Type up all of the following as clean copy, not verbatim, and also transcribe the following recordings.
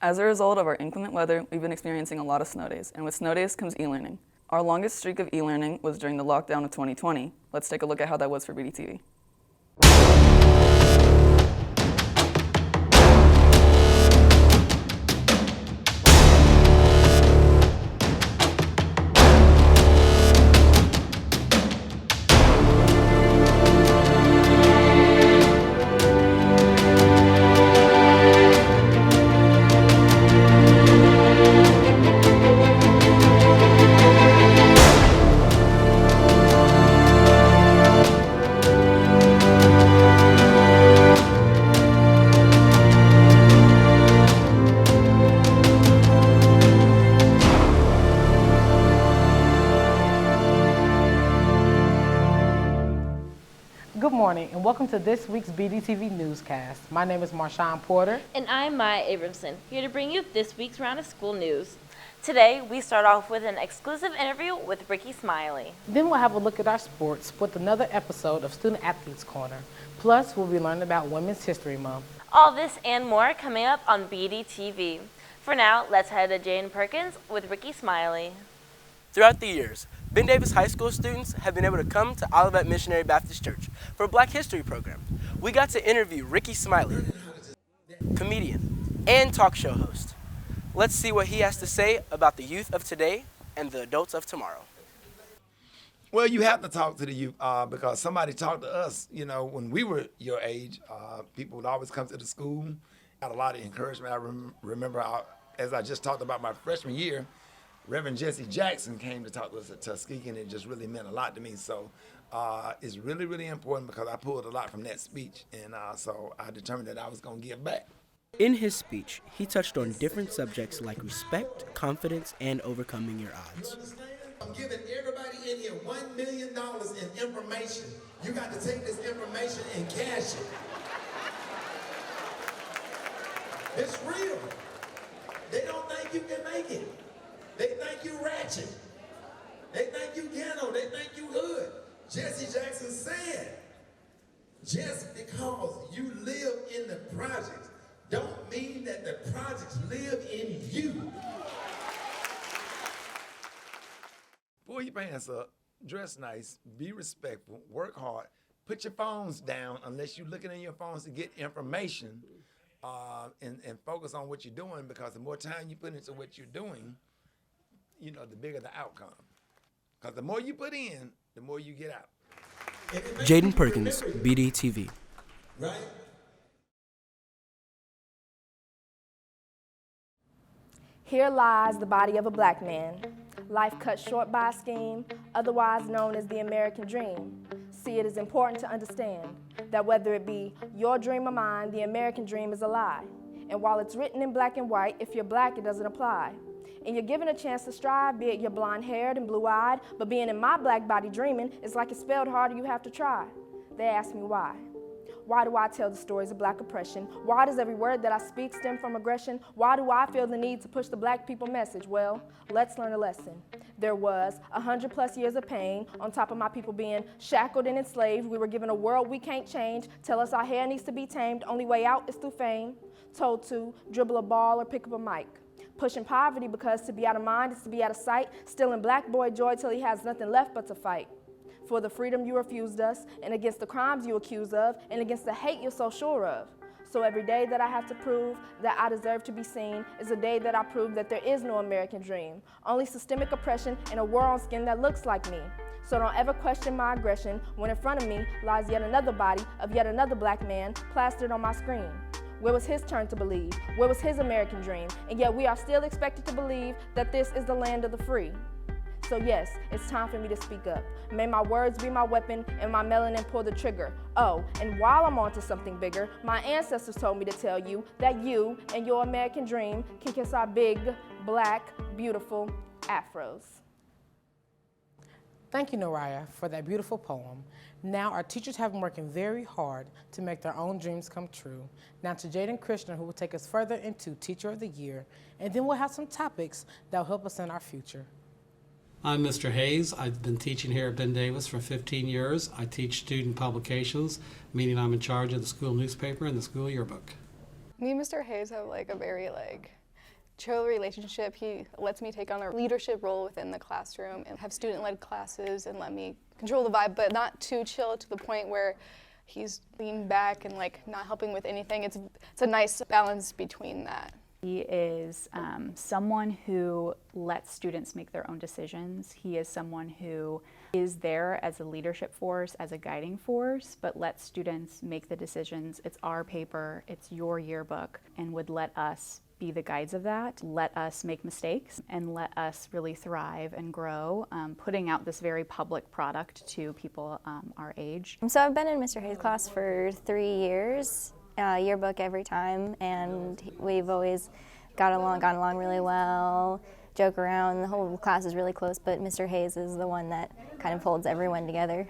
As a result of our inclement weather, we've been experiencing a lot of snow days, and with snow days comes e-learning. Our longest streak of e-learning was during the lockdown of 2020. Let's take a look at how that was for BDTV. Good morning and welcome to this week's BDTV Newscast. My name is Marshawn Porter. And I'm Maya Abramson, here to bring you this week's round of school news. Today, we start off with an exclusive interview with Ricky Smiley. Then we'll have a look at our sports with another episode of Student Athletes Corner. Plus, we'll be learning about Women's History Month. All this and more coming up on BDTV. For now, let's head to Jane Perkins with Ricky Smiley. Throughout the years, Ben Davis High School students have been able to come to Olivet Missionary Baptist Church for a Black History program. We got to interview Ricky Smiley, comedian and talk show host. Let's see what he has to say about the youth of today and the adults of tomorrow. Well, you have to talk to the youth because somebody talked to us, when we were your age. People would always come to the school, got a lot of encouragement. I remember, as I just talked about my freshman year, Reverend Jesse Jackson came to talk to us at Tuskegee, and it just really meant a lot to me. So it's really, really important because I pulled a lot from that speech, and so I determined that I was going to give back. In his speech, he touched on different subjects like respect, confidence, and overcoming your odds. I'm giving everybody in here $1 million in information. You got to take this information and cash it. It's real. They don't think you can make it. They think you ratchet. They think you ghetto. They think you hood. Jesse Jackson said, just because you live in the projects don't mean that the projects live in you. Pull your pants up, dress nice, be respectful, work hard, put your phones down unless you're looking in your phones to get information, and focus on what you're doing, because the more time you put into what you're doing, the bigger the outcome. Because the more you put in, the more you get out. Jaden Perkins, BDTV. Right? Here lies the body of a black man, life cut short by a scheme, otherwise known as the American dream. See, it is important to understand that whether it be your dream or mine, the American dream is a lie. And while it's written in black and white, if you're black, it doesn't apply. And you're given a chance to strive, be it you're blonde-haired and blue-eyed, but being in my black body dreaming is like it's spelled harder, you have to try. They ask me why. Why do I tell the stories of black oppression? Why does every word that I speak stem from aggression? Why do I feel the need to push the black people message? Well, let's learn a lesson. There was 100+ years of pain on top of my people being shackled and enslaved. We were given a world we can't change, tell us our hair needs to be tamed, only way out is through fame. Told to dribble a ball or pick up a mic. Pushing poverty because to be out of mind is to be out of sight. Stealing black boy joy till he has nothing left but to fight. For the freedom you refused us, and against the crimes you accuse of, and against the hate you're so sure of. So every day that I have to prove that I deserve to be seen is a day that I prove that there is no American dream. Only systemic oppression and a war on skin that looks like me. So don't ever question my aggression when in front of me lies yet another body of yet another black man plastered on my screen. Where was his turn to believe? Where was his American dream? And yet we are still expected to believe that this is the land of the free. So yes, it's time for me to speak up. May my words be my weapon and my melanin pull the trigger. Oh, and while I'm on to something bigger, my ancestors told me to tell you that you and your American dream can kiss our big, black, beautiful afros. Thank you, Noraya, for that beautiful poem. Now our teachers have been working very hard to make their own dreams come true. Now to Jaden Krishner, who will take us further into Teacher of the Year, and then we'll have some topics that will help us in our future. I'm Mr. Hayes. I've been teaching here at Ben Davis for 15 years. I teach student publications, meaning I'm in charge of the school newspaper and the school yearbook. Me and Mr. Hayes have a very chill relationship. He lets me take on a leadership role within the classroom and have student-led classes and let me control the vibe, but not too chill to the point where he's leaned back and not helping with anything. It's a nice balance between that. He is someone who lets students make their own decisions. He is someone who is there as a leadership force, as a guiding force, but lets students make the decisions. It's our paper, it's your yearbook, and would let us be the guides of that, let us make mistakes, and let us really thrive and grow, putting out this very public product to people our age. So I've been in Mr. Hayes' class for 3 years, yearbook every time, and we've always gotten along really well, joke around. The whole class is really close, but Mr. Hayes is the one that kind of holds everyone together.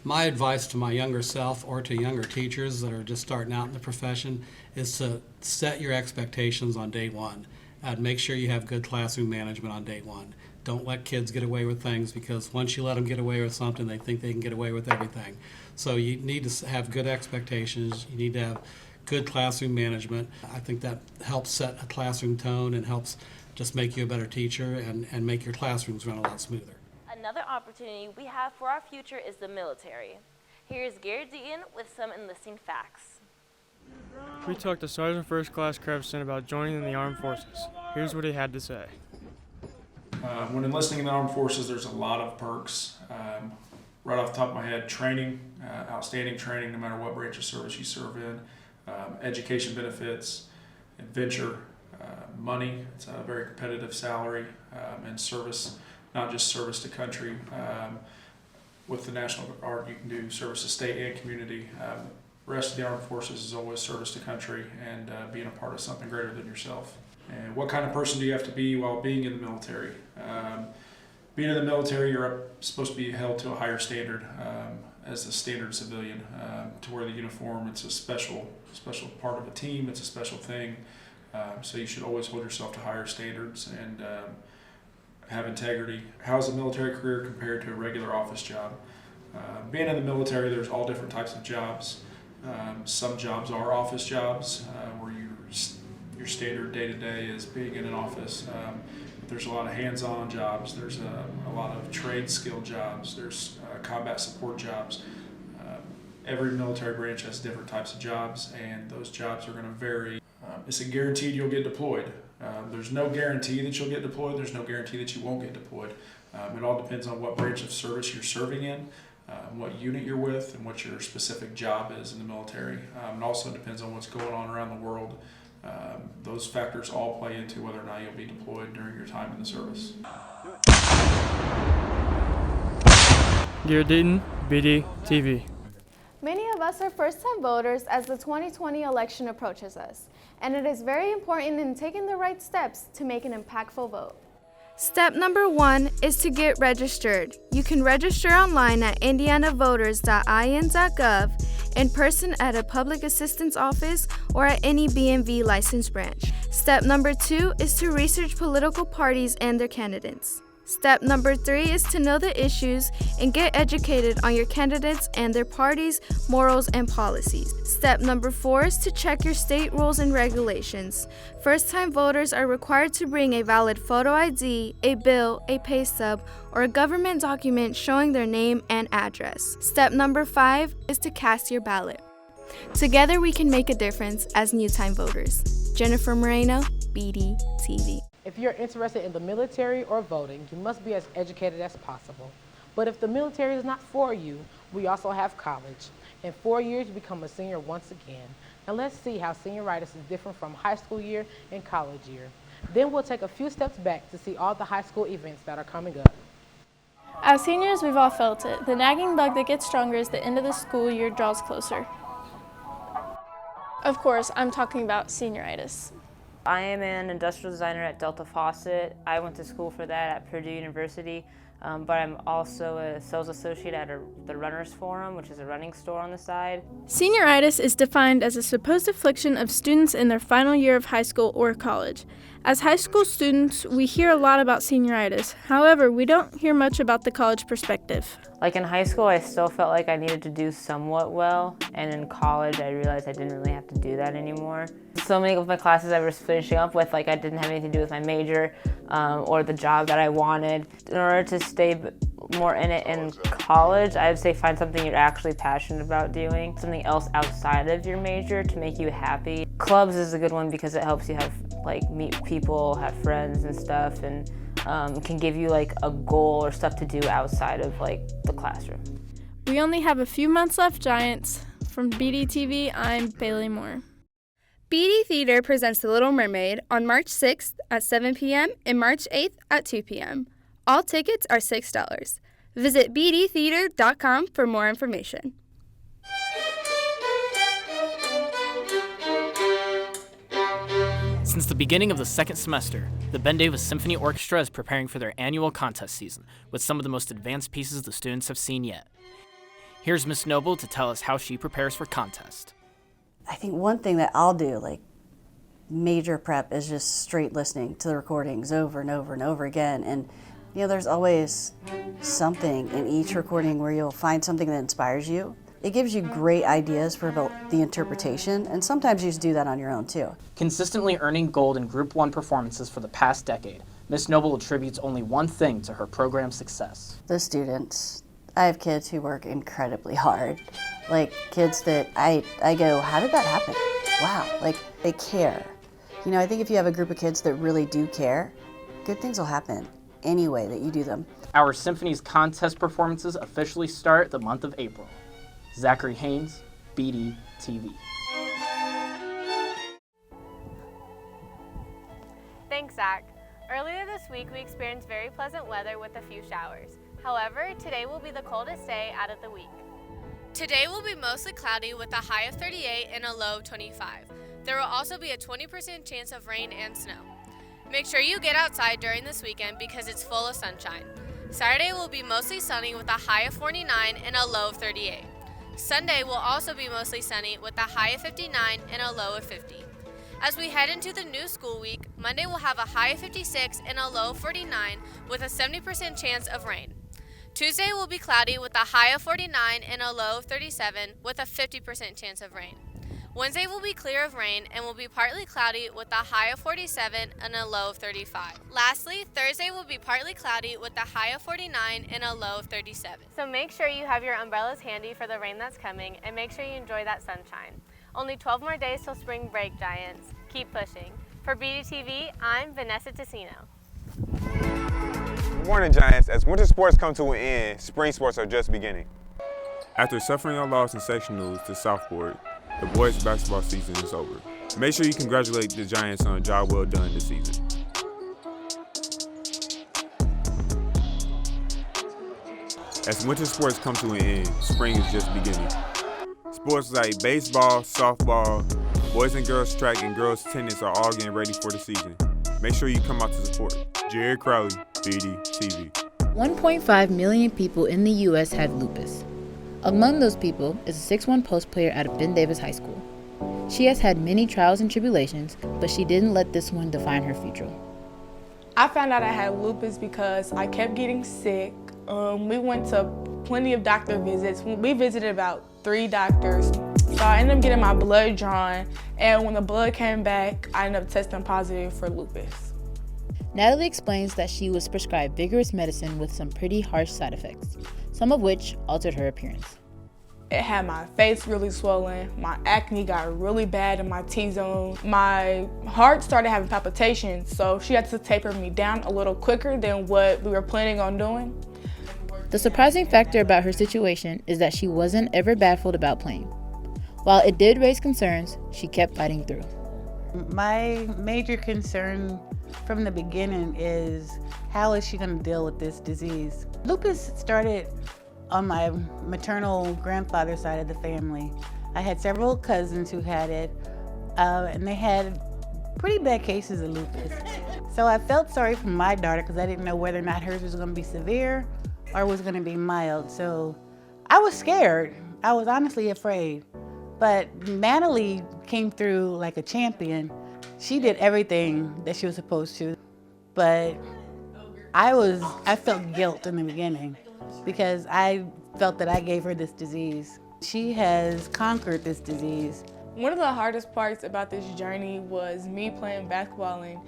My advice to my younger self or to younger teachers that are just starting out in the profession is to set your expectations on day one. And make sure you have good classroom management on day one. Don't let kids get away with things, because once you let them get away with something, they think they can get away with everything. So you need to have good expectations. You need to have good classroom management. I think that helps set a classroom tone and helps just make you a better teacher and make your classrooms run a lot smoother. Another opportunity we have for our future is the military. Here's Gary Deaton with some enlisting facts. We talked to Sergeant First Class Krevson about joining the Armed Forces. Here's what he had to say. When enlisting in the Armed Forces, there's a lot of perks. Right off the top of my head, training, outstanding training no matter what branch of service you serve in, education benefits, adventure, money. It's a very competitive salary, and service. Not just service to country. With the National Guard, you can do service to state and community. The rest of the Armed Forces is always service to country and being a part of something greater than yourself. And what kind of person do you have to be while being in the military? Being in the military, you're supposed to be held to a higher standard as a standard civilian, to wear the uniform. It's a special part of a team. It's a special thing. So you should always hold yourself to higher standards and have integrity. How's a military career compared to a regular office job? Being in the military, there's all different types of jobs. Some jobs are office jobs, where your standard day-to-day is being in an office. There's a lot of hands-on jobs. There's a lot of trade skill jobs. There's combat support jobs. Every military branch has different types of jobs, and those jobs are going to vary. It's a guaranteed you'll get deployed. There's no guarantee that you'll get deployed. There's no guarantee that you won't get deployed. It all depends on what branch of service you're serving in, what unit you're with, and what your specific job is in the military. It also depends on what's going on around the world. Those factors all play into whether or not you'll be deployed during your time in the service. Gary Deaton, BDTV. Many of us are first-time voters as the 2020 election approaches us, and it is very important in taking the right steps to make an impactful vote. Step number 1 is to get registered. You can register online at indianavoters.in.gov, in person at a public assistance office, or at any BMV licensed branch. Step number 2 is to research political parties and their candidates. Step number 3 is to know the issues and get educated on your candidates and their parties, morals, and policies. Step number 4 is to check your state rules and regulations. First-time voters are required to bring a valid photo ID, a bill, a pay stub, or a government document showing their name and address. Step number 5 is to cast your ballot. Together we can make a difference as new-time voters. Jennifer Moreno, BDTV. If you're interested in the military or voting, you must be as educated as possible. But if the military is not for you, we also have college. In 4 years, you become a senior once again. And let's see how senioritis is different from high school year and college year. Then we'll take a few steps back to see all the high school events that are coming up. As seniors, we've all felt it. The nagging bug that gets stronger as the end of the school year draws closer. Of course, I'm talking about senioritis. I am an industrial designer at Delta Faucet. I went to school for that at Purdue University, but I'm also a sales associate at the Runners Forum, which is a running store on the side. Senioritis is defined as a supposed affliction of students in their final year of high school or college. As high school students, we hear a lot about senioritis. However, we don't hear much about the college perspective. Like in high school, I still felt like I needed to do somewhat well, and in college, I realized I didn't really have to do that anymore. So many of my classes I was finishing up with, like I didn't have anything to do with my major or the job that I wanted. In order to stay more in it in college, I would say find something you're actually passionate about doing, something else outside of your major to make you happy. Clubs is a good one because it helps you meet people, have friends and stuff, and can give you like a goal or stuff to do outside of like the classroom. We only have a few months left, Giants. From BDTV, I'm Bailey Moore. BD Theater presents The Little Mermaid on March 6th at 7 p.m. and March 8th at 2 p.m. All tickets are $6. Visit bdtheater.com for more information. Since the beginning of the second semester, the Ben Davis Symphony Orchestra is preparing for their annual contest season with some of the most advanced pieces the students have seen yet. Here's Miss Noble to tell us how she prepares for contest. I think one thing that I'll do, like major prep, is just straight listening to the recordings over and over and over again. And you know, there's always something in each recording where you'll find something that inspires you. It gives you great ideas for the interpretation, and sometimes you just do that on your own too. Consistently earning gold in Group 1 performances for the past decade, Miss Noble attributes only one thing to her program's success. The students. I have kids who work incredibly hard. Like kids that I go, how did that happen? Wow, like they care. You know, I think if you have a group of kids that really do care, good things will happen any way that you do them. Our symphony's contest performances officially start the month of April. Zachary Haynes, BDTV. Thanks, Zach. Earlier this week, we experienced very pleasant weather with a few showers. However, today will be the coldest day out of the week. Today will be mostly cloudy with a high of 38 and a low of 25. There will also be a 20% chance of rain and snow. Make sure you get outside during this weekend because it's full of sunshine. Saturday will be mostly sunny with a high of 49 and a low of 38. Sunday will also be mostly sunny with a high of 59 and a low of 50. As we head into the new school week, Monday will have a high of 56 and a low of 49 with a 70% chance of rain. Tuesday will be cloudy with a high of 49 and a low of 37 with a 50% chance of rain. Wednesday will be clear of rain and will be partly cloudy with a high of 47 and a low of 35. Lastly, Thursday will be partly cloudy with a high of 49 and a low of 37. So make sure you have your umbrellas handy for the rain that's coming, and make sure you enjoy that sunshine. Only 12 more days till spring break, Giants. Keep pushing. For BDTV, I'm Vanessa Tessino. Good morning, Giants. As winter sports come to an end, spring sports are just beginning. After suffering a loss in sectionals to Southport, the boys' basketball season is over. Make sure you congratulate the Giants on a job well done this season. As winter sports come to an end, spring is just beginning. Sports like baseball, softball, boys and girls track, and girls tennis are all getting ready for the season. Make sure you come out to support. Jared Crowley, BDTV. 1.5 million people in the U.S. have lupus. Among those people is a 6'1" post player out of Ben Davis High School. She has had many trials and tribulations, but she didn't let this one define her future. I found out I had lupus because I kept getting sick. We went to plenty of doctor visits. We visited about 3 doctors. So I ended up getting my blood drawn, and when the blood came back, I ended up testing positive for lupus. Natalie explains that she was prescribed vigorous medicine with some pretty harsh side effects, some of which altered her appearance. It had my face really swollen, my acne got really bad in my T-zone, my heart started having palpitations, so she had to taper me down a little quicker than what we were planning on doing. The surprising factor about her situation is that she wasn't ever baffled about playing. While it did raise concerns, she kept fighting through. My major concern from the beginning is, how is she going to deal with this disease? Lupus started on my maternal grandfather's side of the family. I had several cousins who had it, and they had pretty bad cases of lupus. So I felt sorry for my daughter because I didn't know whether or not hers was going to be severe or was going to be mild. So I was scared. I was honestly afraid. But Natalie came through like a champion. She did everything that she was supposed to. But I felt guilt in the beginning because I felt that I gave her this disease. She has conquered this disease. One of the hardest parts about this journey was me playing basketball and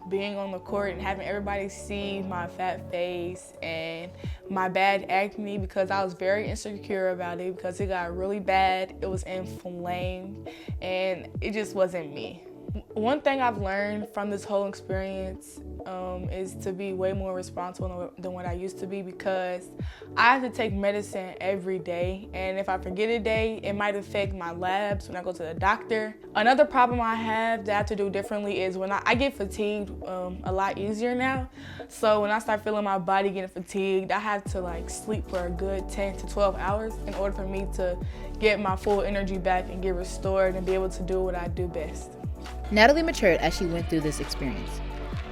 being on the court and having everybody see my fat face and my bad acne, because I was very insecure about it because it got really bad. It was inflamed and it just wasn't me. One thing I've learned from this whole experience is to be way more responsible than what I used to be, because I have to take medicine every day, and if I forget a day, it might affect my labs when I go to the doctor. Another problem I have that I have to do differently is when I get fatigued a lot easier now. So when I start feeling my body getting fatigued, I have to like sleep for a good 10 to 12 hours in order for me to get my full energy back and get restored and be able to do what I do best. Natalie matured as she went through this experience.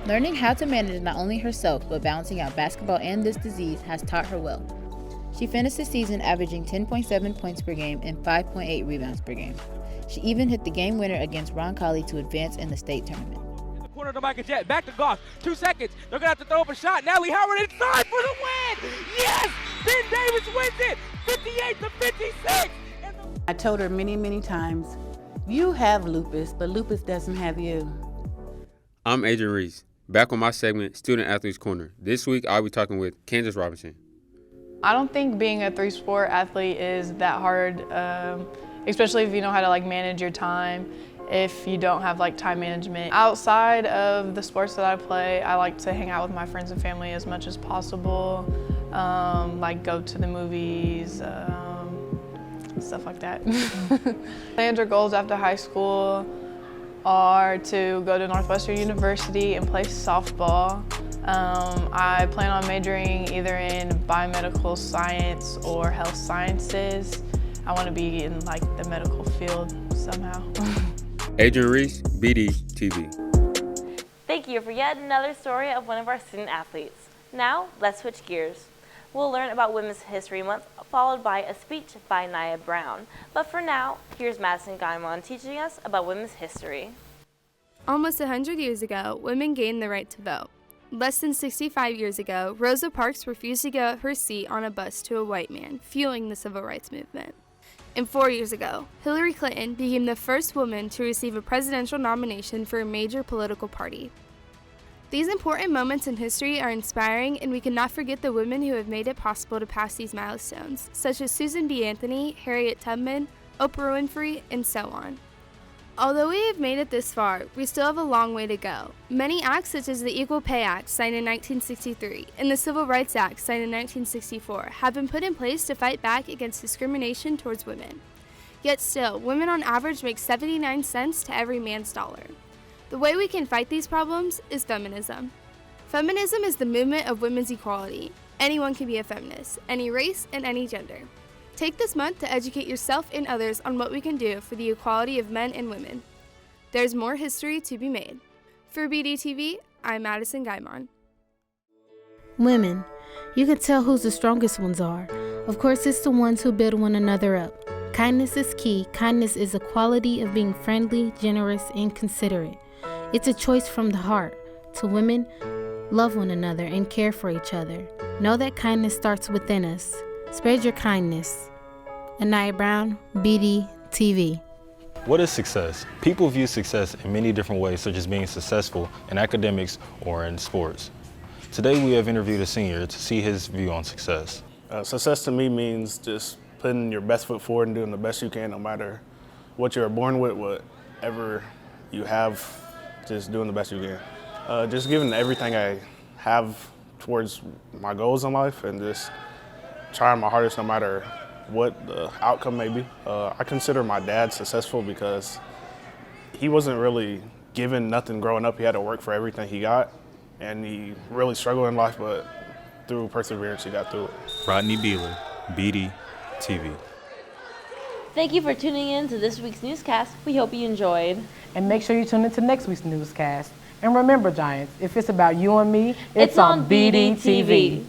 Learning how to manage not only herself, but balancing out basketball and this disease has taught her well. She finished the season averaging 10.7 points per game and 5.8 rebounds per game. She even hit the game winner against Roncalli to advance in the state tournament. Corner to Michael Jett, back to Goff, 2 seconds. They're gonna have to throw up a shot. Natalie Howard inside for the win! Yes! Ben Davis wins it, 58 to 56! I told her many, many times, you have lupus, but lupus doesn't have you. I'm Adrian Reese, back on my segment, Student Athletes Corner. This week, I'll be talking with Candace Robinson. I don't think being a three-sport athlete is that hard, especially if you know how to like manage your time, if you don't have like time management. Outside of the sports that I play, I like to hang out with my friends and family as much as possible, like go to the movies, stuff like that. Plans or goals after high school are to go to Northwestern University and play softball. I plan on majoring either in biomedical science or health sciences. I want to be in like the medical field somehow. Adrian Reese, BDTV. Thank you for yet another story of one of our student athletes. Now, let's switch gears. We'll learn about Women's History Month, followed by a speech by Nia Brown. But for now, here's Madison Gaimon teaching us about women's history. Almost 100 years ago, women gained the right to vote. Less than 65 years ago, Rosa Parks refused to give up her seat on a bus to a white man, fueling the civil rights movement. And 4 years ago, Hillary Clinton became the first woman to receive a presidential nomination for a major political party. These important moments in history are inspiring, and we cannot forget the women who have made it possible to pass these milestones, such as Susan B. Anthony, Harriet Tubman, Oprah Winfrey, and so on. Although we have made it this far, we still have a long way to go. Many acts, such as the Equal Pay Act, signed in 1963, and the Civil Rights Act, signed in 1964, have been put in place to fight back against discrimination towards women. Yet still, women on average make 79 cents to every man's dollar. The way we can fight these problems is feminism. Feminism is the movement of women's equality. Anyone can be a feminist, any race and any gender. Take this month to educate yourself and others on what we can do for the equality of men and women. There's more history to be made. For BDTV, I'm Madison Gaimon. Women, you can tell who's the strongest ones are. Of course, it's the ones who build one another up. Kindness is key. Kindness is a quality of being friendly, generous, and considerate. It's a choice from the heart. To women, love one another and care for each other. Know that kindness starts within us. Spread your kindness. Anaya Brown, BDTV. What is success? People view success in many different ways, such as being successful in academics or in sports. Today we have interviewed a senior to see his view on success. Success to me means just putting your best foot forward and doing the best you can, no matter what you're born with, whatever you have, just doing the best you can. Just giving everything I have towards my goals in life and just trying my hardest no matter what the outcome may be. I consider my dad successful because he wasn't really given nothing growing up. He had to work for everything he got, and he really struggled in life, but through perseverance, he got through it. Rodney Beeler, BDTV. Thank you for tuning in to this week's newscast. We hope you enjoyed. And make sure you tune in to next week's newscast. And remember, Giants, if it's about you and me, it's on BDTV.